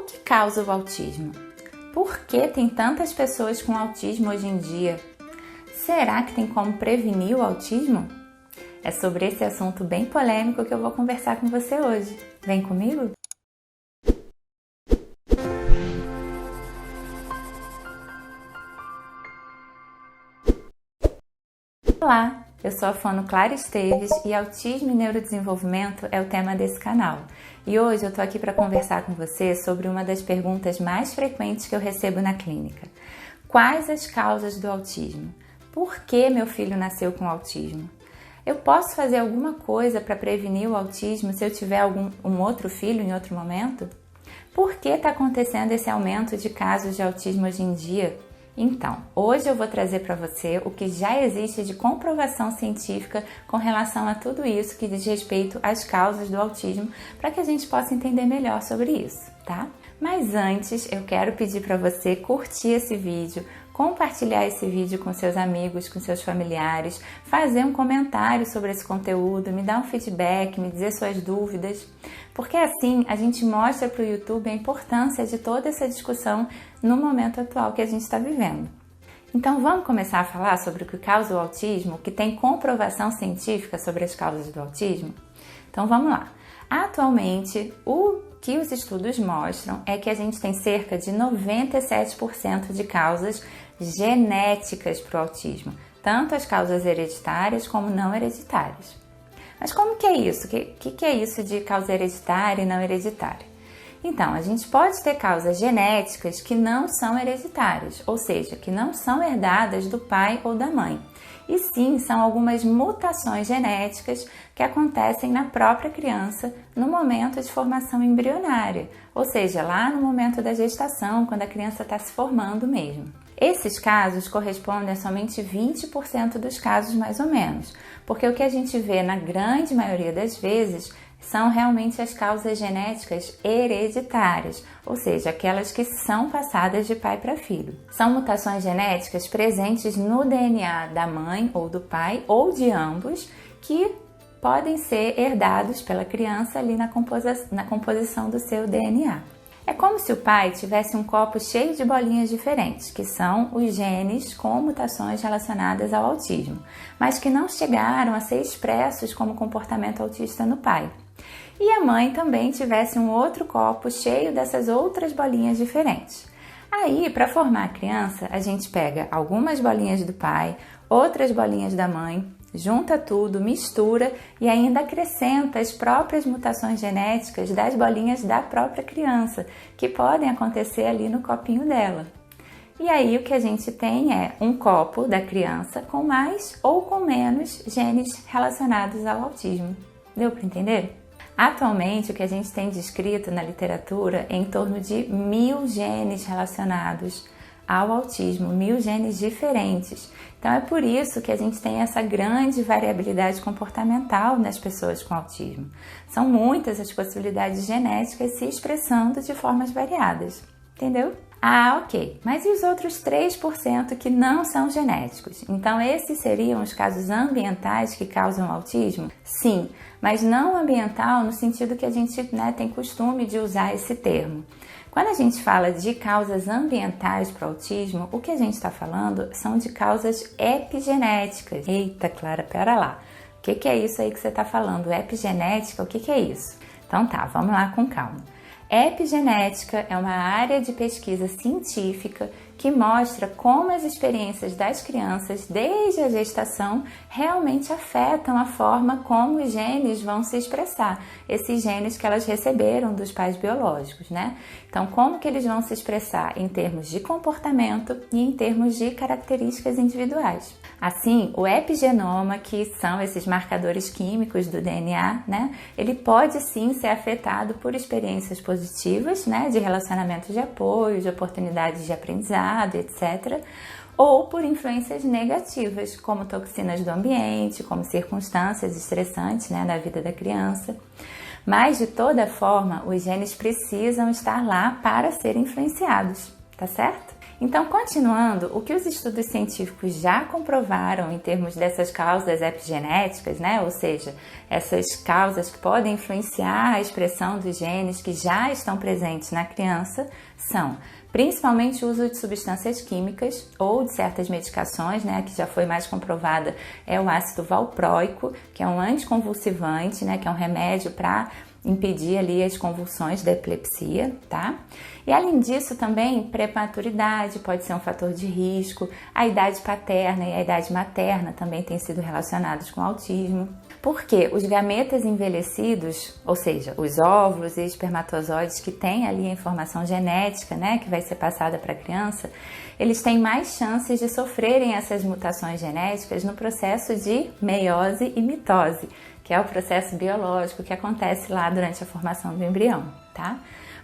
que causa o autismo? Por que tem tantas pessoas com autismo hoje em dia? Será que tem como prevenir o autismo? É sobre esse assunto bem polêmico que eu vou conversar com você hoje. Vem comigo? Olá, eu sou a fono Clara Esteves e autismo e neurodesenvolvimento é o tema desse canal. E hoje eu tô aqui para conversar com você sobre uma das perguntas mais frequentes que eu recebo na clínica. Quais as causas do autismo? Por que meu filho nasceu com autismo? Eu posso fazer alguma coisa para prevenir o autismo se eu tiver um outro filho em outro momento? Por que está acontecendo esse aumento de casos de autismo hoje em dia? Então, hoje eu vou trazer para você o que já existe de comprovação científica com relação a tudo isso que diz respeito às causas do autismo, para que a gente possa entender melhor sobre isso, tá? Mas antes, eu quero pedir para você curtir esse vídeo, compartilhar esse vídeo com seus amigos, com seus familiares, fazer um comentário sobre esse conteúdo, me dar um feedback, me dizer suas dúvidas, porque assim a gente mostra para o YouTube a importância de toda essa discussão no momento atual que a gente está vivendo. Então vamos começar a falar sobre o que causa o autismo, que tem comprovação científica sobre as causas do autismo? Então vamos lá. Atualmente, o que os estudos mostram é que a gente tem cerca de 97% de causas genéticas para o autismo, tanto as causas hereditárias como não hereditárias. Mas como que é isso? O que é isso de causa hereditária e não hereditária? Então, a gente pode ter causas genéticas que não são hereditárias, ou seja, que não são herdadas do pai ou da mãe. E sim, são algumas mutações genéticas que acontecem na própria criança no momento de formação embrionária, ou seja, lá no momento da gestação, quando a criança está se formando mesmo. Esses casos correspondem a somente 20% dos casos mais ou menos, porque o que a gente vê na grande maioria das vezes são realmente as causas genéticas hereditárias, ou seja, aquelas que são passadas de pai para filho. São mutações genéticas presentes no DNA da mãe ou do pai, ou de ambos, que podem ser herdados pela criança ali na composição do seu DNA. É como se o pai tivesse um copo cheio de bolinhas diferentes, que são os genes com mutações relacionadas ao autismo, mas que não chegaram a ser expressos como comportamento autista no pai. E a mãe também tivesse um outro copo cheio dessas outras bolinhas diferentes. Aí, para formar a criança, a gente pega algumas bolinhas do pai, outras bolinhas da mãe, junta tudo, mistura e ainda acrescenta as próprias mutações genéticas das bolinhas da própria criança, que podem acontecer ali no copinho dela. E aí o que a gente tem é um copo da criança com mais ou com menos genes relacionados ao autismo. Deu para entender? Atualmente, o que a gente tem descrito na literatura é em torno de 1000 genes relacionados ao autismo, 1000 genes diferentes. Então é por isso que a gente tem essa grande variabilidade comportamental nas pessoas com autismo. São muitas as possibilidades genéticas se expressando de formas variadas, entendeu? Ah, ok. Mas e os outros 3% que não são genéticos? Então esses seriam os casos ambientais que causam autismo? Sim, mas não ambiental no sentido que a gente tem costume de usar esse termo. Quando a gente fala de causas ambientais para o autismo, o que a gente está falando são de causas epigenéticas. Eita, Clara, pera lá. O que é isso aí que você está falando? Epigenética, o que é isso? Então tá, vamos lá com calma. Epigenética é uma área de pesquisa científica que mostra como as experiências das crianças desde a gestação realmente afetam a forma como os genes vão se expressar, esses genes que elas receberam dos pais biológicos, né? Então, como que eles vão se expressar em termos de comportamento e em termos de características individuais. Assim, o epigenoma, que são esses marcadores químicos do DNA, né? Ele pode sim ser afetado por experiências positivas, né? De relacionamentos de apoio, de oportunidades de aprendizado, etc. Ou por influências negativas, como toxinas do ambiente, como circunstâncias estressantes, né? Da vida da criança. Mas, de toda forma, os genes precisam estar lá para serem influenciados, tá certo? Então, continuando, o que os estudos científicos já comprovaram em termos dessas causas epigenéticas, né? Ou seja, essas causas que podem influenciar a expressão dos genes que já estão presentes na criança, são principalmente o uso de substâncias químicas ou de certas medicações, né? A que já foi mais comprovada é o ácido valproico, que é um anticonvulsivante, né? Que é um remédio para impedir ali as convulsões da epilepsia, tá? E além disso também, prematuridade pode ser um fator de risco, a idade paterna e a idade materna também têm sido relacionados com autismo. Porque os gametas envelhecidos, ou seja, os óvulos e espermatozoides que têm ali a informação genética, né, que vai ser passada para a criança, eles têm mais chances de sofrerem essas mutações genéticas no processo de meiose e mitose, que é o processo biológico que acontece lá durante a formação do embrião, tá?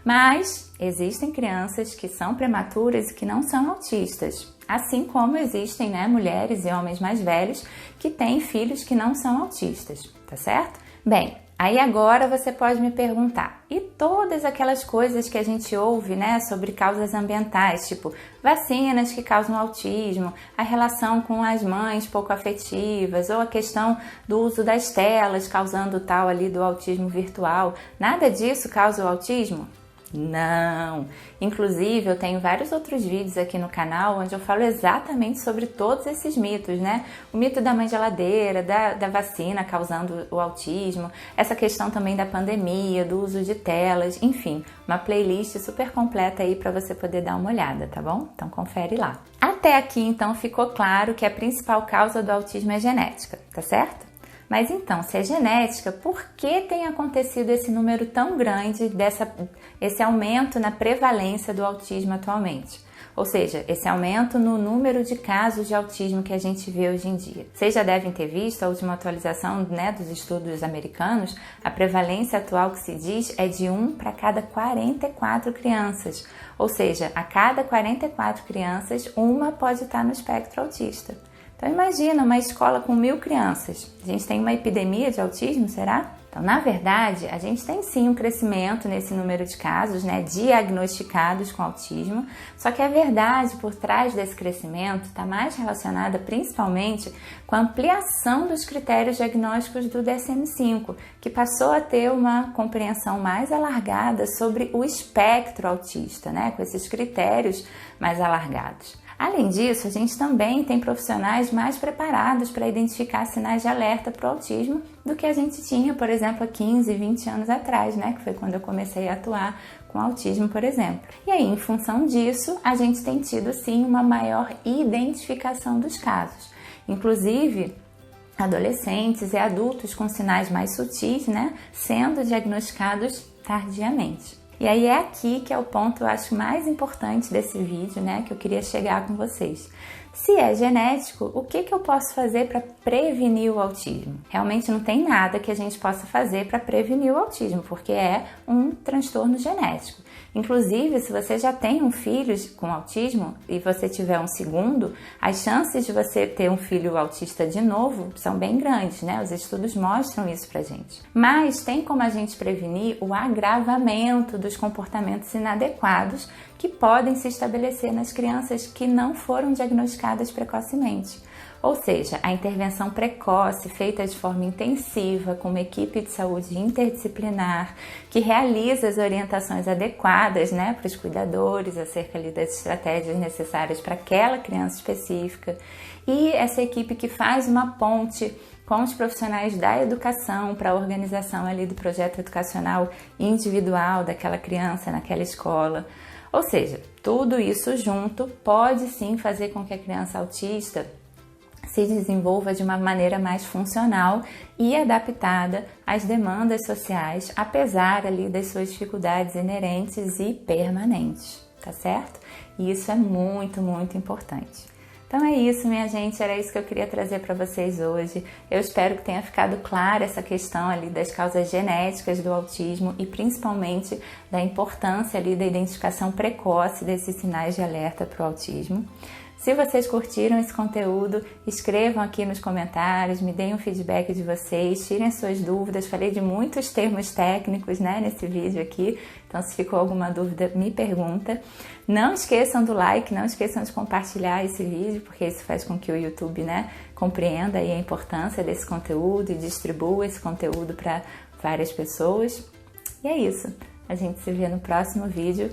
Mas existem crianças que são prematuras e que não são autistas, assim como existem, né, mulheres e homens mais velhos que têm filhos que não são autistas, tá certo? Bem, aí agora você pode me perguntar, e todas aquelas coisas que a gente ouve, né, sobre causas ambientais, tipo vacinas que causam autismo, a relação com as mães pouco afetivas, ou a questão do uso das telas causando tal ali do autismo virtual, nada disso causa o autismo? Não! Inclusive, eu tenho vários outros vídeos aqui no canal onde eu falo exatamente sobre todos esses mitos, né? O mito da mãe geladeira, da vacina causando o autismo, essa questão também da pandemia, do uso de telas, enfim, uma playlist super completa aí para você poder dar uma olhada, tá bom? Então confere lá. Até aqui, então, ficou claro que a principal causa do autismo é genética, tá certo? Mas então, se é genética, por que tem acontecido esse número tão grande, esse aumento na prevalência do autismo atualmente? Ou seja, esse aumento no número de casos de autismo que a gente vê hoje em dia. Vocês já devem ter visto a última atualização, né, dos estudos americanos, a prevalência atual que se diz é de 1 para cada 44 crianças. Ou seja, a cada 44 crianças, uma pode estar no espectro autista. Então imagina uma escola com 1000 crianças. A gente tem uma epidemia de autismo, será? Então, na verdade, a gente tem sim um crescimento nesse número de casos, né, diagnosticados com autismo, só que a verdade por trás desse crescimento está mais relacionada principalmente com a ampliação dos critérios diagnósticos do DSM-5, que passou a ter uma compreensão mais alargada sobre o espectro autista, né, com esses critérios mais alargados. Além disso, a gente também tem profissionais mais preparados para identificar sinais de alerta para o autismo do que a gente tinha, por exemplo, há 15, 20 anos atrás, né? Que foi quando eu comecei a atuar com autismo, por exemplo. E aí, em função disso, a gente tem tido, sim, uma maior identificação dos casos. Inclusive, adolescentes e adultos com sinais mais sutis, né? Sendo diagnosticados tardiamente. E aí é aqui que é o ponto, eu acho, mais importante desse vídeo, né, que eu queria chegar com vocês. Se é genético, o que eu posso fazer para prevenir o autismo? Realmente não tem nada que a gente possa fazer para prevenir o autismo, porque é um transtorno genético. Inclusive, se você já tem um filho com autismo e você tiver um segundo, as chances de você ter um filho autista de novo são bem grandes, né? Os estudos mostram isso pra gente. Mas tem como a gente prevenir o agravamento dos comportamentos inadequados que podem se estabelecer nas crianças que não foram diagnosticadas precocemente. Ou seja, a intervenção precoce feita de forma intensiva com uma equipe de saúde interdisciplinar que realiza as orientações adequadas, né, para os cuidadores acerca ali das estratégias necessárias para aquela criança específica, e essa equipe que faz uma ponte com os profissionais da educação para a organização ali do projeto educacional individual daquela criança naquela escola. Ou seja, tudo isso junto pode sim fazer com que a criança autista se desenvolva de uma maneira mais funcional e adaptada às demandas sociais, apesar ali das suas dificuldades inerentes e permanentes, tá certo? E isso é muito, muito importante. Então é isso, minha gente, era isso que eu queria trazer para vocês hoje. Eu espero que tenha ficado clara essa questão ali das causas genéticas do autismo e principalmente da importância ali da identificação precoce desses sinais de alerta para o autismo. Se vocês curtiram esse conteúdo, escrevam aqui nos comentários, me deem um feedback de vocês, tirem suas dúvidas. Falei de muitos termos técnicos, né, nesse vídeo aqui, então se ficou alguma dúvida, me pergunta. Não esqueçam do like, não esqueçam de compartilhar esse vídeo, porque isso faz com que o YouTube, né, compreenda aí a importância desse conteúdo e distribua esse conteúdo para várias pessoas. E é isso, a gente se vê no próximo vídeo.